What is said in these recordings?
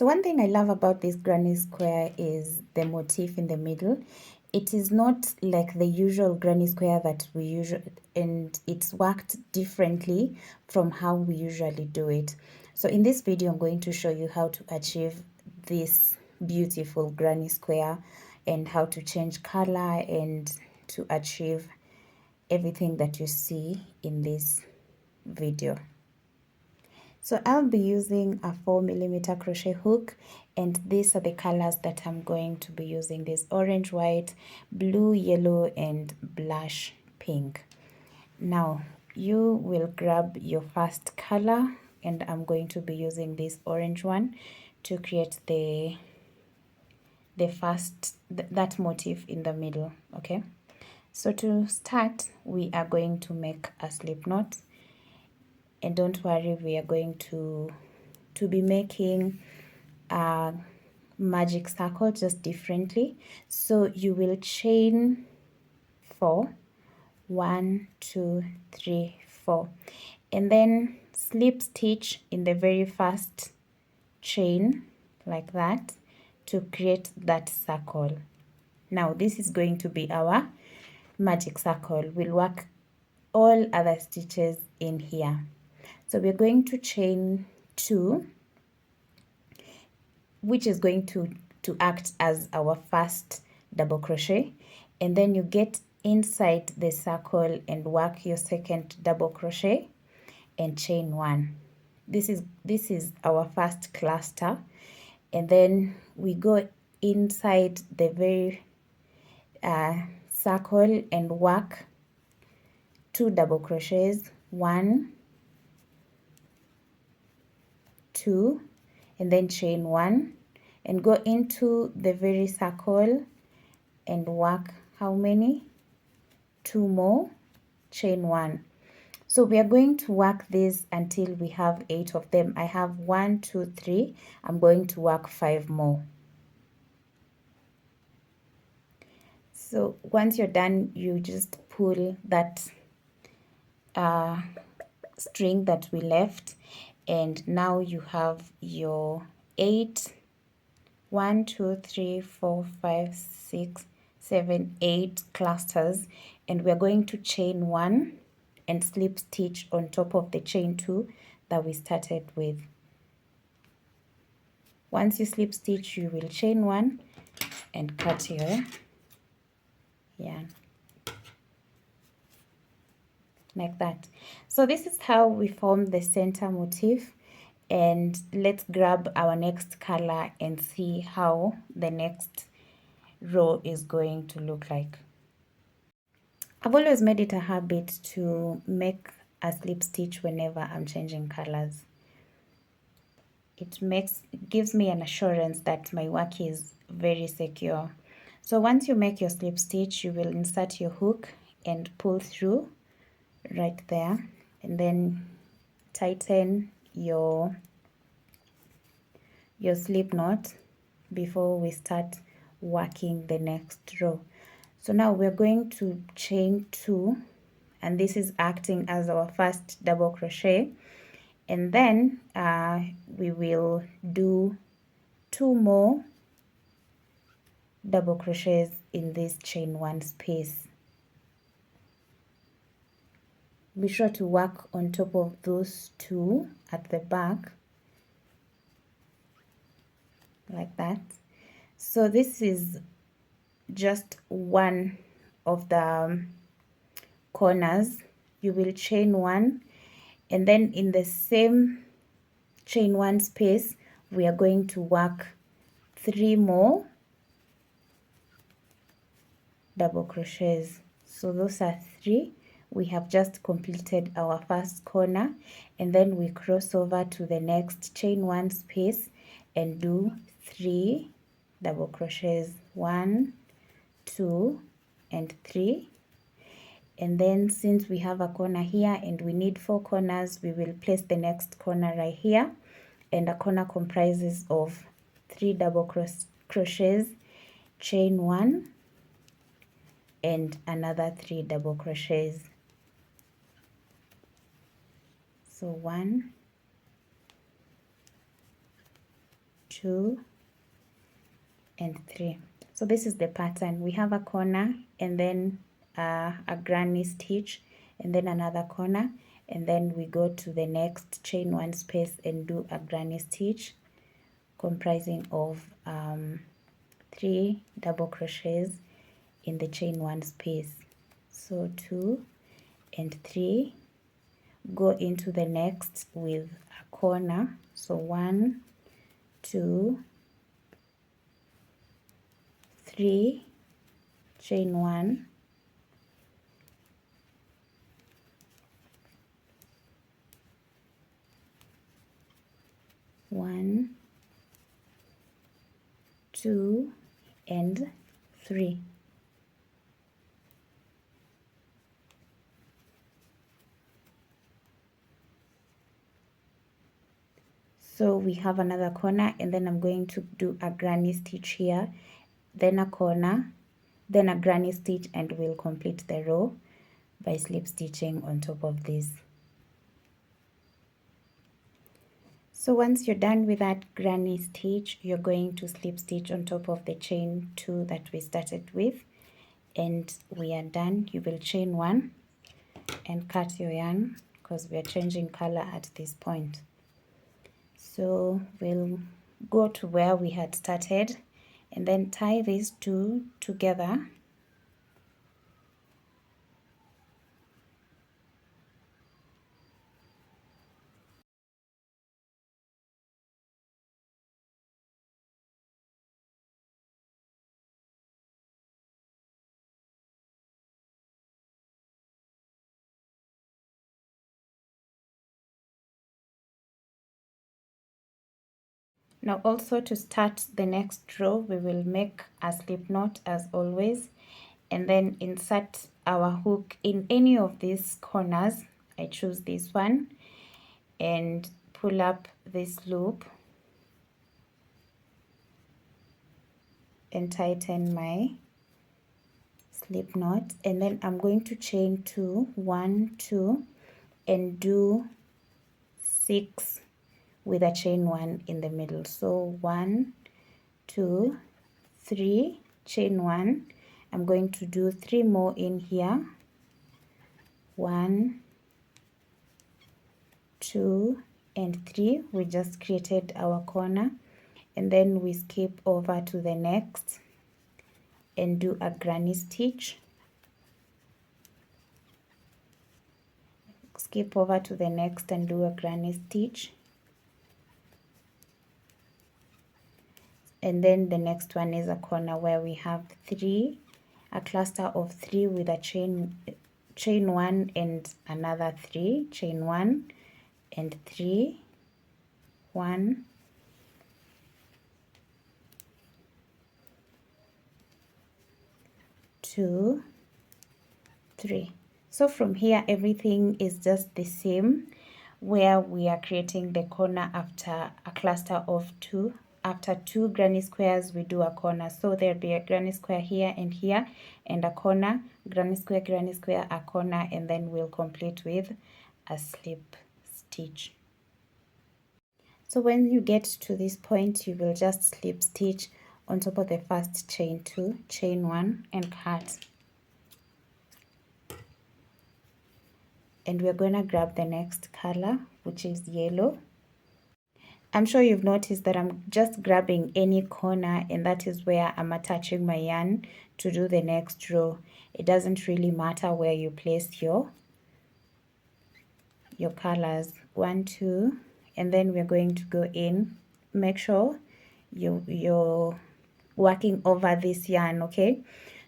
So one thing I love about this granny square is the motif in the middle. It is not like the usual granny square that we usually, and it's worked differently from how we usually do it. So in this video, I'm going to show you how to achieve this beautiful granny square and how to change color and to achieve everything that you see in this video. So I'll be using a 4mm crochet hook, and these are the colors that I'm going to be using. This orange, white, blue, yellow, and blush pink. Now you will grab your first color, and I'm going to be using this orange one to create that motif in the middle. Okay, so to start, we are going to make a slip knot. And don't worry, we are going to be making a magic circle just differently. So you will chain 4, 1, 2, 3, 4, and then slip stitch in the very first chain like that to create that circle. Now this is going to be our magic circle. We'll work all other stitches in here. So we're going to chain 2, which is going to act as our first double crochet, and then you get inside the circle and work your second double crochet and chain 1. This is our first cluster, and then we go inside the very circle and work 2 double crochets, 1, 2, and then chain 1, and go into the very circle and work how many? 2 more, chain 1. So we are going to work this until we have 8 of them. I have 1, 2, 3. I'm going to work 5 more. So once you're done, you just pull that string that we left, and now you have your 8, 1, 2, 3, 4, 5, 6, 7, 8 clusters, and we're going to chain 1 and slip stitch on top of the chain 2 that we started with. Once you slip stitch, you will chain 1 and cut your yarn like that. So this is how we form the center motif, and let's grab our next color and see how the next row is going to look like. I've always made it a habit to make a slip stitch whenever I'm changing colors. It gives me an assurance that my work is very secure. So once you make your slip stitch, you will insert your hook and pull through right there, and then tighten your slip knot before we start working the next row. So now we're going to chain 2, and this is acting as our first double crochet, and then we will do 2 more double crochets in this chain 1 space. Be sure to work on top of those 2 at the back like that. So this is just one of the corners. You will chain 1, and then in the same chain 1 space we are going to work 3 more double crochets. So those are 3. We have just completed our first corner, and then we cross over to the next chain 1 space and do 3 double crochets, 1, 2, and 3. And then since we have a corner here and we need 4 corners, we will place the next corner right here, and a corner comprises of 3 double crochets, chain 1, and another 3 double crochets. So 1, 2 and 3. So this is the pattern. We have a corner and then a granny stitch and then another corner, and then we go to the next chain 1 space and do a granny stitch comprising of 3 double crochets in the chain 1 space. So 2 and 3, go into the next with a corner. So 1, 2, 3, chain 1, 1, 2 and 3. So we have another corner, and then I'm going to do a granny stitch here, then a corner, then a granny stitch, and we'll complete the row by slip stitching on top of this. So once you're done with that granny stitch, you're going to slip stitch on top of the chain 2 that we started with, and we are done. You will chain 1 and cut your yarn because we are changing color at this point. So we'll go to where we had started and then tie these 2 together. Now also to start the next row, we will make a slip knot as always, and then insert our hook in any of these corners. I choose this one and pull up this loop and tighten my slip knot, and then I'm going to chain 2, 1, 2, and do 6 with a chain 1 in the middle. So 1, 2, 3, chain 1. I'm going to do 3 more in here. 1, 2 and 3. We just created our corner, and then we skip over to the next and do a granny stitch. Skip over to the next and do a granny stitch, and then the next one is a corner where we have 3, a cluster of 3 with a chain 1 and another 3, chain 1 and 3, 1, 2, 3. So from here everything is just the same, where we are creating the corner after a cluster of 2. After 2 granny squares we do a corner, so there'll be a granny square here and a corner, granny square, a corner, and then we'll complete with a slip stitch. So when you get to this point, you will just slip stitch on top of the first chain 2, chain 1, and cut. And we're going to grab the next color, which is yellow. I'm sure you've noticed that I'm just grabbing any corner, and that is where I'm attaching my yarn to do the next row. It doesn't really matter where you place your colors. 1, 2, and then we're going to go in. Make sure you're working over this yarn, okay?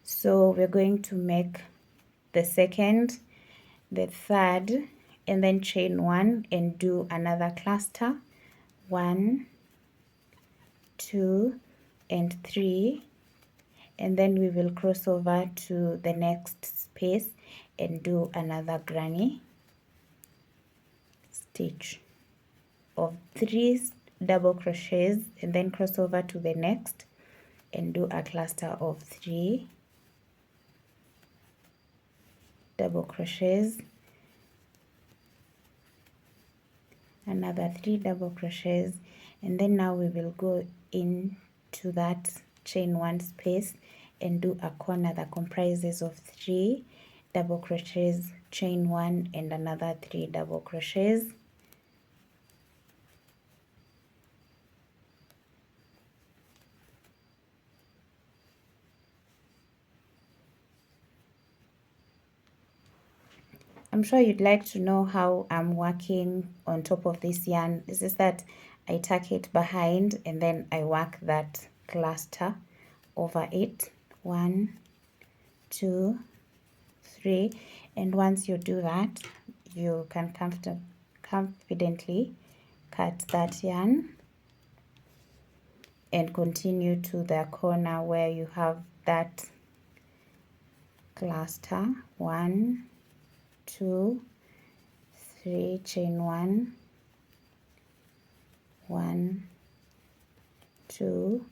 So we're going to make the second, the third, and then chain 1 and do another cluster. 1, 2 and 3, and then we will cross over to the next space and do another granny stitch of 3 double crochets, and then cross over to the next and do a cluster of 3 double crochets, another 3 double crochets, And then now we will go into that chain 1 space and do a corner that comprises of 3 double crochets, chain 1 and another 3 double crochets. I'm sure you'd like to know how I'm working on top of this yarn. This is that I tuck it behind and then I work that cluster over it. 1, 2, 3, and once you do that, you can confidently cut that yarn and continue to the corner where you have that cluster. 1, 2, 3, chain 1, 1, 2,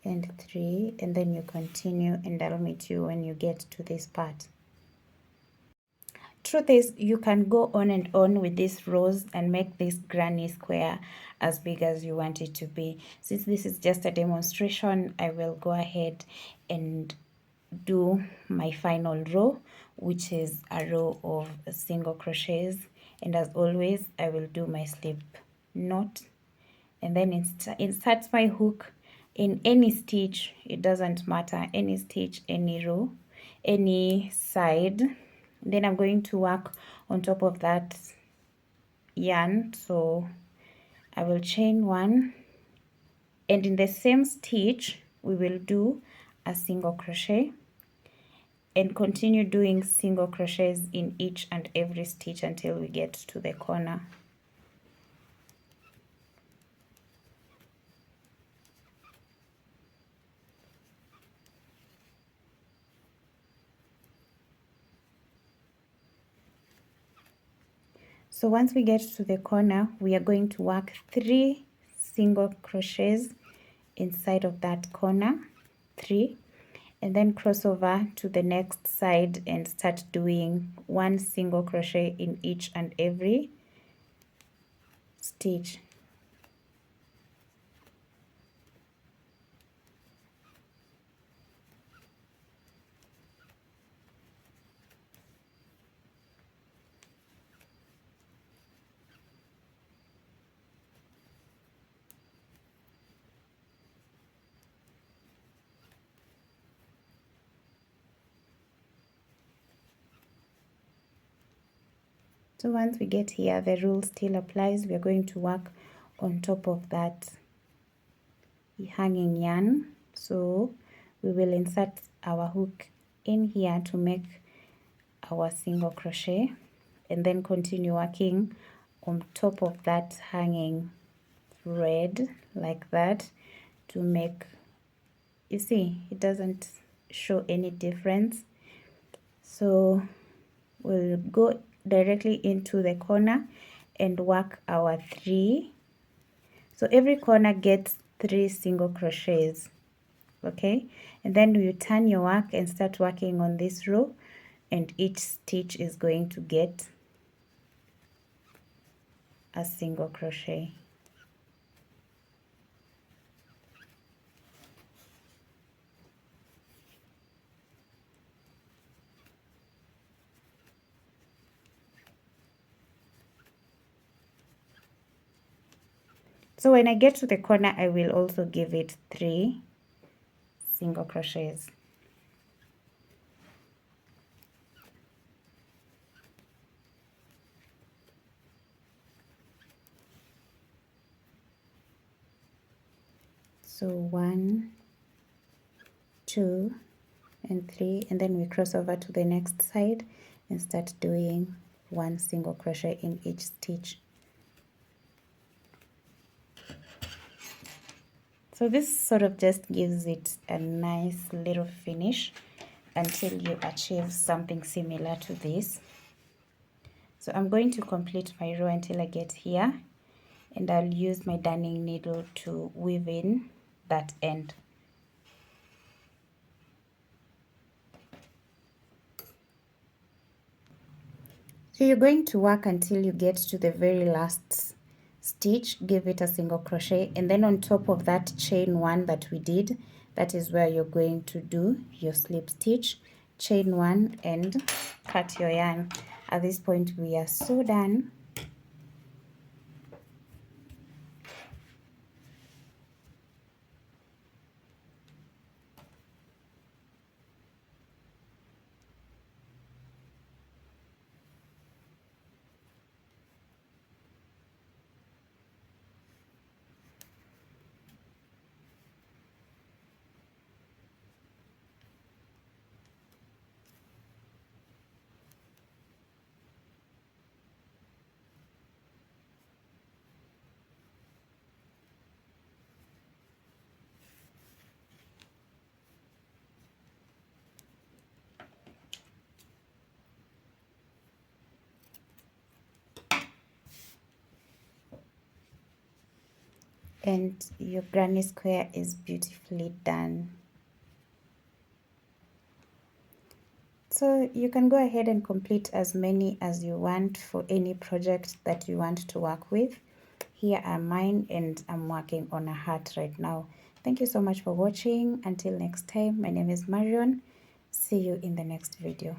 and 3, and then you continue, and I'll meet you when you get to this part. Truth is, you can go on and on with this rows and make this granny square as big as you want it to be. Since this is just a demonstration, I will go ahead and do my final row, which is a row of single crochets, and as always I will do my slip knot and then insert my hook in any stitch. It doesn't matter, any stitch, any row, any side. Then I'm going to work on top of that yarn, so I will chain 1, and in the same stitch we will do a single crochet and continue doing single crochets in each and every stitch until we get to the corner. So once we get to the corner, we are going to work 3 single crochets inside of that corner, 3, and then cross over to the next side and start doing 1 single crochet in each and every stitch. So once we get here, the rule still applies. We are going to work on top of that hanging yarn. So we will insert our hook in here to make our single crochet and then continue working on top of that hanging thread like that to make, you see, it doesn't show any difference. So we'll go directly into the corner and work our 3. So every corner gets 3 single crochets, okay? And then you turn your work and start working on this row, and each stitch is going to get a single crochet. So when I get to the corner, I will also give it 3 single crochets. So 1, 2, and 3, and then we cross over to the next side and start doing 1 single crochet in each stitch. So this sort of just gives it a nice little finish until you achieve something similar to this. So I'm going to complete my row until I get here, and I'll use my darning needle to weave in that end. So you're going to work until you get to the very last stitch, give it a single crochet, and then on top of that chain one that we did, that is where you're going to do your slip stitch. Chain one and cut your yarn. At this point we are so done. And your granny square is beautifully done. So you can go ahead and complete as many as you want for any project that you want to work with. Here are mine, and I'm working on a heart right now. Thank you so much for watching. Until next time, my name is Marion. See you in the next video.